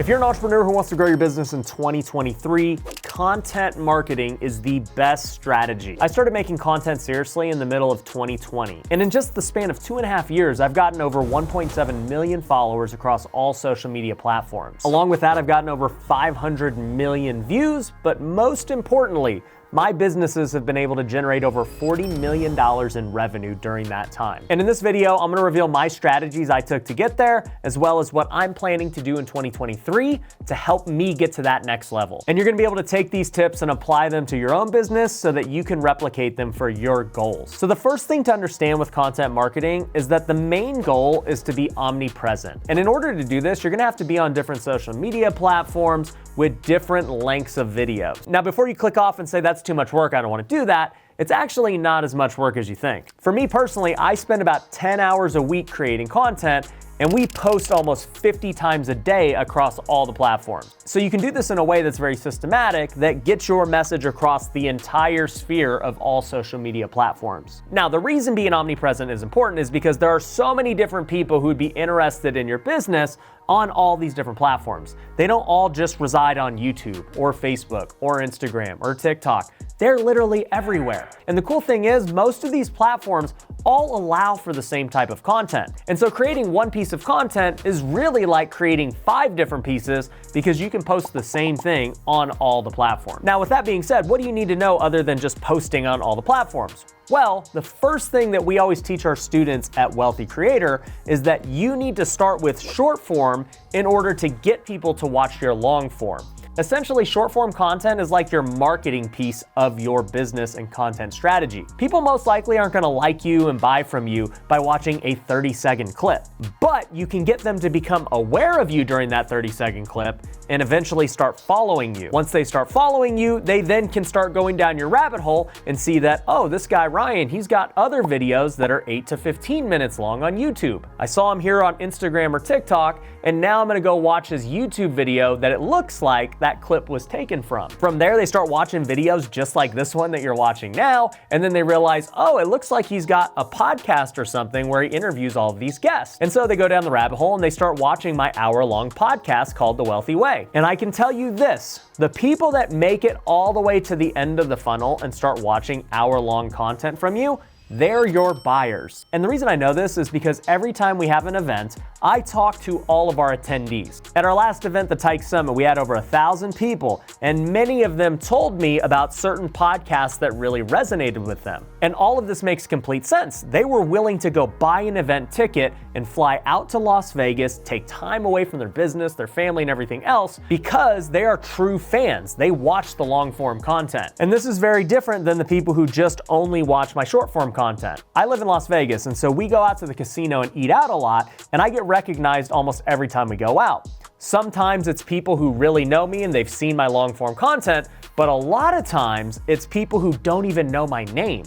If you're an entrepreneur who wants to grow your business in 2023, content marketing is the best strategy. I started making content seriously in the middle of 2020. And in just the span of 2.5 years, I've gotten over 1.7 million followers across all social media platforms. Along with that, I've gotten over 500 million views, but most importantly, my businesses have been able to generate over $40 million in revenue during that time. And in this video, I'm gonna reveal my strategies I took to get there, as well as what I'm planning to do in 2023 to help me get to that next level. And you're gonna be able to take these tips and apply them to your own business so that you can replicate them for your goals. So the first thing to understand with content marketing is that the main goal is to be omnipresent. And in order to do this, you're gonna have to be on different social media platforms with different lengths of videos. Now, before you click off and say that's too much work, I don't want to do that, it's actually not as much work as you think. For me personally, I spend about 10 hours a week creating content, and we post almost 50 times a day across all the platforms. So you can do this in a way that's very systematic that gets your message across the entire sphere of all social media platforms. Now, the reason being omnipresent is important is because there are so many different people who would be interested in your business on all these different platforms. They don't all just reside on YouTube or Facebook or Instagram or TikTok. They're literally everywhere. And the cool thing is, most of these platforms all allow for the same type of content. And so creating one piece of content is really like creating 5 different pieces because you can post the same thing on all the platforms. Now, with that being said, what do you need to know other than just posting on all the platforms? Well, the first thing that we always teach our students at Wealthy Creator is that you need to start with short form in order to get people to watch your long form. Essentially, short form content is like your marketing piece of your business and content strategy. People most likely aren't gonna like you and buy from you by watching a 30-second clip, but you can get them to become aware of you during that 30-second clip and eventually start following you. Once they start following you, they then can start going down your rabbit hole and see that, oh, this guy Ryan, he's got other videos that are 8 to 15 minutes long on YouTube. I saw him here on Instagram or TikTok, and now I'm gonna go watch his YouTube video that it looks like that clip was taken from. From there, they start watching videos just like this one that you're watching now, and then they realize, oh, it looks like he's got a podcast or something where he interviews all of these guests. And so they go down the rabbit hole and they start watching my hour-long podcast called The Wealthy Way. And I can tell you this, the people that make it all the way to the end of the funnel and start watching hour-long content from you, they're your buyers. And the reason I know this is because every time we have an event, I talk to all of our attendees. At our last event, the Tyke Summit, we had over 1,000 people, and many of them told me about certain podcasts that really resonated with them. And all of this makes complete sense. They were willing to go buy an event ticket and fly out to Las Vegas, take time away from their business, their family, and everything else because they are true fans. They watch the long form content. And this is very different than the people who just only watch my short form content. I live in Las Vegas, and so we go out to the casino and eat out a lot, and I get recognized almost every time we go out. Sometimes it's people who really know me and they've seen my long form content, but a lot of times it's people who don't even know my name.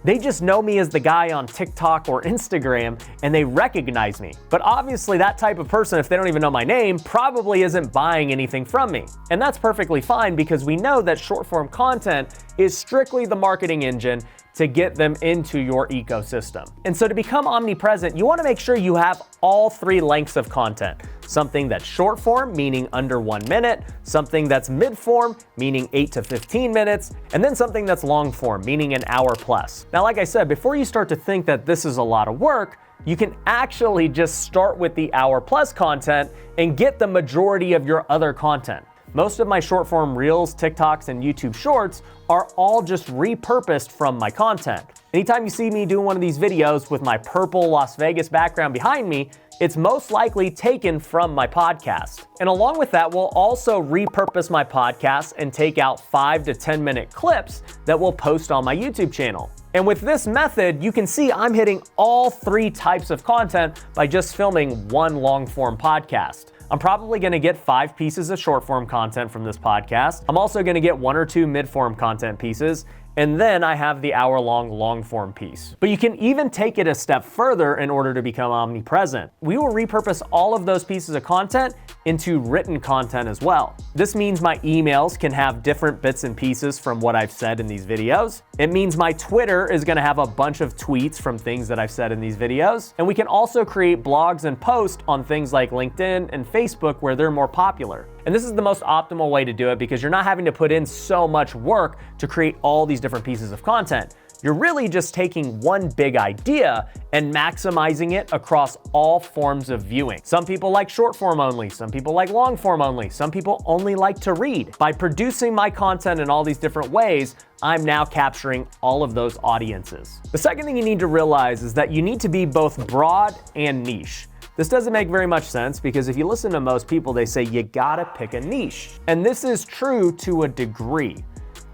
They just know me as the guy on TikTok or Instagram and they recognize me. But obviously that type of person, if they don't even know my name, probably isn't buying anything from me. And that's perfectly fine because we know that short form content is strictly the marketing engine to get them into your ecosystem. And so to become omnipresent, you wanna make sure you have all 3 lengths of content. Something that's short form, meaning under 1 minute, something that's mid form, meaning 8 to 15 minutes, and then something that's long form, meaning an hour plus. Now, like I said, before you start to think that this is a lot of work, you can actually just start with the hour plus content and get the majority of your other content. Most of my short form reels, TikToks, and YouTube shorts are all just repurposed from my content. Anytime you see me doing one of these videos with my purple Las Vegas background behind me, it's most likely taken from my podcast. And along with that, we'll also repurpose my podcast and take out 5 to 10 minute clips that we'll post on my YouTube channel. And with this method, you can see I'm hitting all 3 types of content by just filming one long form podcast. I'm probably gonna get 5 pieces of short form content from this podcast. I'm also gonna get 1 or 2 mid form content pieces, And then I have the hour-long long-form piece. But you can even take it a step further in order to become omnipresent. We will repurpose all of those pieces of content into written content as well. This means my emails can have different bits and pieces from what I've said in these videos. It means my Twitter is gonna have a bunch of tweets from things that I've said in these videos. And we can also create blogs and posts on things like LinkedIn and Facebook where they're more popular. And this is the most optimal way to do it because you're not having to put in so much work to create all these different pieces of content. You're really just taking one big idea and maximizing it across all forms of viewing. Some people like short form only, some people like long form only, some people only like to read. By producing my content in all these different ways, I'm now capturing all of those audiences. The second thing you need to realize is that you need to be both broad and niche. This doesn't make very much sense because if you listen to most people, they say you gotta pick a niche. And this is true to a degree.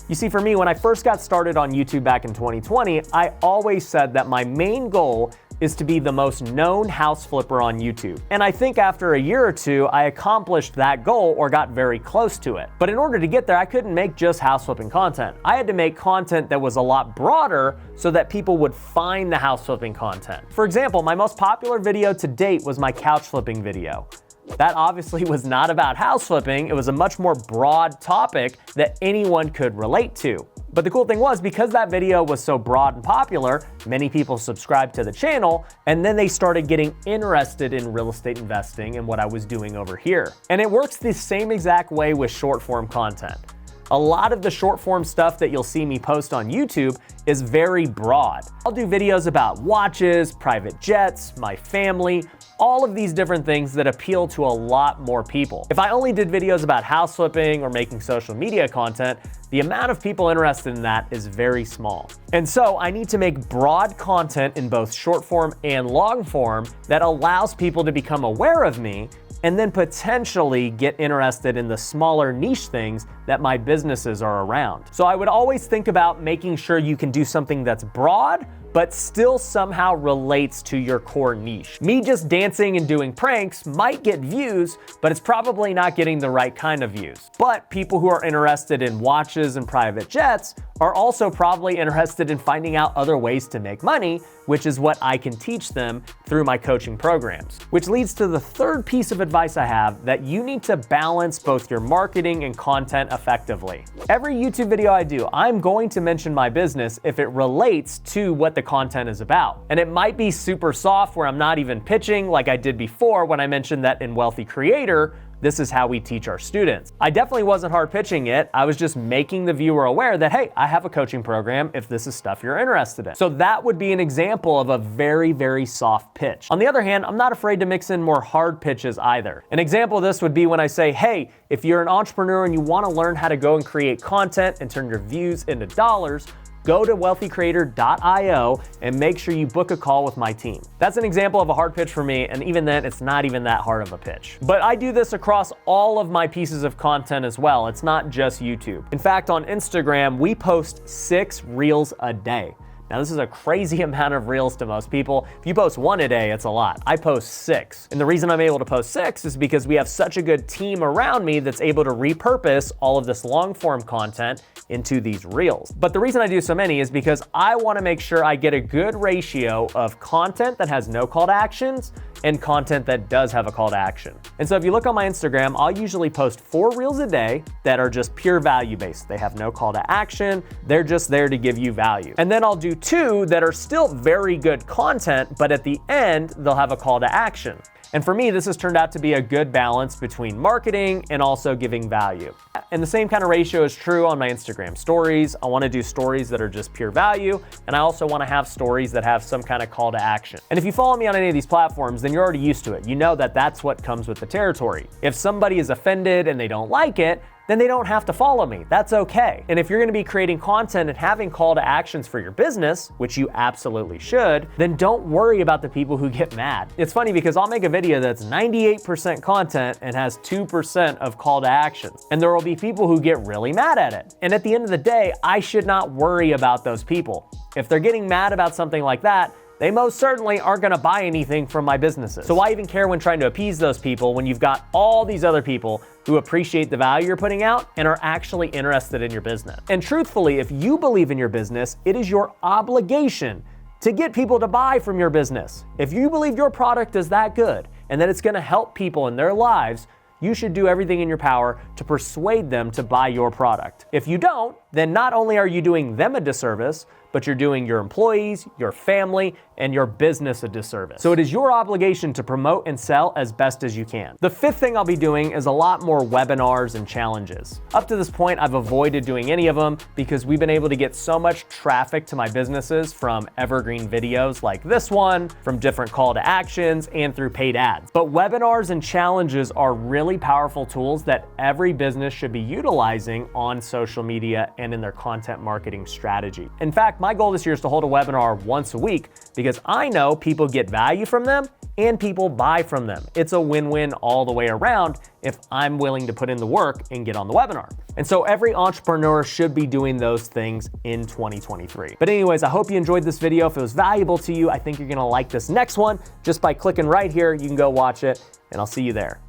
You see, for me, when I first got started on YouTube back in 2020, I always said that my main goal is to be the most known house flipper on YouTube. And I think after a year or two, I accomplished that goal or got very close to it. But in order to get there, I couldn't make just house flipping content. I had to make content that was a lot broader so that people would find the house flipping content. For example, my most popular video to date was my couch flipping video. That obviously was not about house flipping. It was a much more broad topic that anyone could relate to. But the cool thing was, because that video was so broad and popular, many people subscribed to the channel, and then they started getting interested in real estate investing and what I was doing over here. And it works the same exact way with short form content. A lot of the short form stuff that you'll see me post on YouTube is very broad. I'll do videos about watches, private jets, my family, all of these different things that appeal to a lot more people. If I only did videos about house flipping or making social media content, the amount of people interested in that is very small. And so I need to make broad content in both short form and long form that allows people to become aware of me and then potentially get interested in the smaller niche things that my businesses are around. So I would always think about making sure you can do something that's broad, but still somehow relates to your core niche. Me just dancing and doing pranks might get views, but it's probably not getting the right kind of views. But people who are interested in watches and private jets are also probably interested in finding out other ways to make money, which is what I can teach them through my coaching programs. Which leads to the third piece of advice I have, that you need to balance both your marketing and content effectively. Every YouTube video I do, I'm going to mention my business if it relates to what the content is about. And it might be super soft where I'm not even pitching like I did before when I mentioned that in Wealthy Creator, this is how we teach our students. I definitely wasn't hard pitching it. I was just making the viewer aware that, hey, I have a coaching program if this is stuff you're interested in. So that would be an example of a very, very soft pitch. On the other hand, I'm not afraid to mix in more hard pitches either. An example of this would be when I say, hey, if you're an entrepreneur and you want to learn how to go and create content and turn your views into dollars, go to wealthycreator.io and make sure you book a call with my team. That's an example of a hard pitch for me, and even then, it's not even that hard of a pitch. But I do this across all of my pieces of content as well. It's not just YouTube. In fact, on Instagram, we post 6 reels a day. Now, this is a crazy amount of reels to most people. If you post 1 a day, it's a lot. I post 6. And the reason I'm able to post 6 is because we have such a good team around me that's able to repurpose all of this long form content into these reels. But the reason I do so many is because I want to make sure I get a good ratio of content that has no call to actions and content that does have a call to action. And so if you look on my Instagram, I'll usually post 4 reels a day that are just pure value based. They have no call to action. They're just there to give you value. And then I'll do 2 that are still very good content, but at the end, they'll have a call to action. And for me, this has turned out to be a good balance between marketing and also giving value. And the same kind of ratio is true on my Instagram stories. I want to do stories that are just pure value, and I also want to have stories that have some kind of call to action. And if you follow me on any of these platforms, then you're already used to it. You know that that's what comes with the territory. If somebody is offended and they don't like it, then they don't have to follow me. That's okay. And if you're gonna be creating content and having call to actions for your business, which you absolutely should, then don't worry about the people who get mad. It's funny because I'll make a video that's 98% content and has 2% of call to actions. And there will be people who get really mad at it. And at the end of the day, I should not worry about those people. If they're getting mad about something like that, they most certainly aren't gonna buy anything from my businesses. So why even care when trying to appease those people when you've got all these other people who appreciate the value you're putting out and are actually interested in your business? And truthfully, if you believe in your business, it is your obligation to get people to buy from your business. If you believe your product is that good and that it's gonna help people in their lives, you should do everything in your power to persuade them to buy your product. If you don't, then not only are you doing them a disservice, but you're doing your employees, your family, and your business a disservice. So it is your obligation to promote and sell as best as you can. The fifth thing I'll be doing is a lot more webinars and challenges. Up to this point, I've avoided doing any of them because we've been able to get so much traffic to my businesses from evergreen videos like this one, from different call to actions, and through paid ads. But webinars and challenges are really powerful tools that every business should be utilizing on social media and in their content marketing strategy. In fact, my goal this year is to hold a webinar once a week because I know people get value from them and people buy from them. It's a win-win all the way around if I'm willing to put in the work and get on the webinar. And so every entrepreneur should be doing those things in 2023. But anyways, I hope you enjoyed this video. If it was valuable to you, I think you're gonna like this next one. Just by clicking right here, you can go watch it, and I'll see you there.